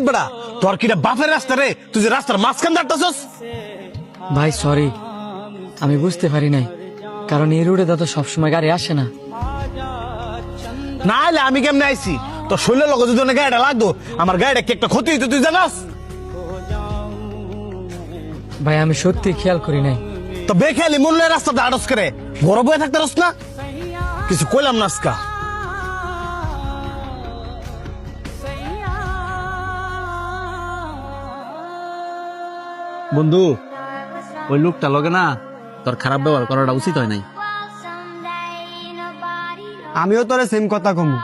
বেড়া তোর কিটা বাপের রাস্তা রে, তুই যে রাস্তার মাঝখান দাঁড়াতেছস। ভাই সরি, আমি বুঝতে পারি নাই, কারণ এই রোডে তো সবসময় গাড়ি আসে না। না হলে আমি কেমনে আইছি? তোর শরীরের লগে যদি অনেক গাড়িটা লাগতো, আমার গাড়িটা কি একটা ক্ষতি হইতো তুই জানাস? ভাই আমি সত্যি খেয়াল করি নাই। তো বেখেয়ালি মূল্যের রাস্তাটা আড়স করে গরব হয়ে থাকতে রস না, কিছু কইলাম না আজকা। বন্ধু, ওই লোকটা লগে না তোর খারাপ ব্যবহার করাটা উচিত হয় নাই। আমিও তোরে সেম কথা কমু,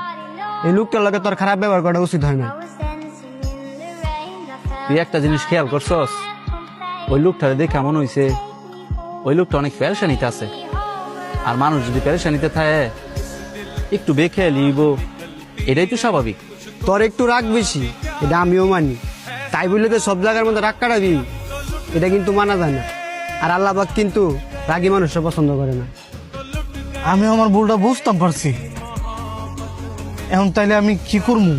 এই লোকটার লগে তোর খারাপ ব্যবহার করা উচিত হয় না। তুই একটা জিনিস খেয়াল করছস, ওই লোকটারে দেখে এমন হইছে ওই লোকটা অনেক পেরেশানিতে আছে। আর মানুষ যদি পেরেশানিতে থাকে একটু বেখেয়াল লিব, এটাই তো স্বাভাবিক। তোর একটু রাগ বেশি, এটা আমিও মানি, তাই বললে তো সব জায়গার মধ্যে রাগ কাটাবি, এটা কিন্তু মানা যায় না। আর আল্লাহ পাক কিন্তু রাগী মানুষরা পছন্দ করে না। আমি আমার ভুলটা বুঝতাম পারছি, এখন তাইলে আমি কি করবো?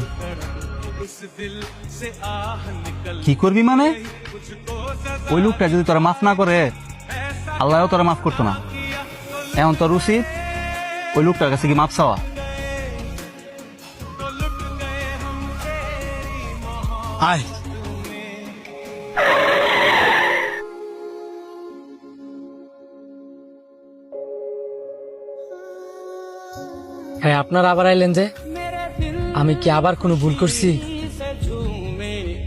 কি করবি মানে? ওই লোকটা যদি তোরা মাফ না করে, আল্লাহও তোরা মাফ করতো না। এখন তোর উচিত ওই লোকটার কাছে কি মাফ চাওয়া। আয় ভাই আপনারা আবার আইলেন যে, আমি কি আবার কোনো ভুল করছি?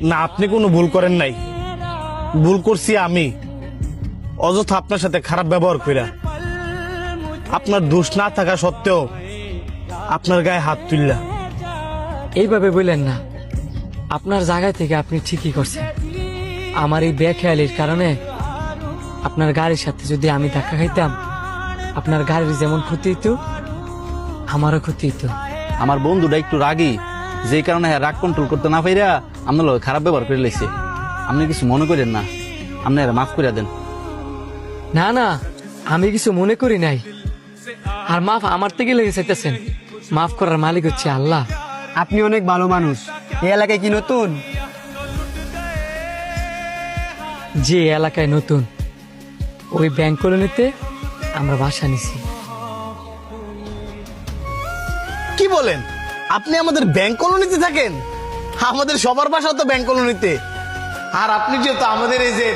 না, আপনি কোনো ভুল করেন নাই, ভুল করছি আমি অযথা আপনার সাথে খারাপ ব্যবহার কইরা। আপনার দোষ না থাকা সত্ত্বেও আপনার গায়ে হাত তুললা। এইভাবে বললেন না, আপনার জায়গায় থেকে আপনি ঠিকই করছেন। আমার এই বেখেয়ালির কারণে আপনার গাড়ির সাথে যদি আমি ধাক্কা খাইতাম, আপনার গাড়ির যেমন ক্ষতি হইতো আমারও ক্ষতি হইতো। আমার বন্ধুটা একটু রাগী, যে কারণে রাগ কন্ট্রোল করতে না পাইরা আপনার লগে খারাপ ব্যবহার করে লাইছে। আপনি কিছু মনে করেন না, আপনি মাফ করে দেন। না না, আমি কিছু মনে করি নাই। আর মাফ আমার থেকে লেগে চাইতেছেন, মাফ করার মালিক হচ্ছে আল্লাহ। আপনি অনেক ভালো মানুষ। এই এলাকায় কি নতুন? যে এলাকায় নতুন, ওই ব্যাংক কলোনিতে আমরা বাসা নিছি। কি বলেন? আপনি আমাদের ব্যাংক কলোনিতে থাকেন? আমাদের সবার বাসা তো ব্যাংক কলোনিতে। আর আপনি যেহেতু আমাদের এই যে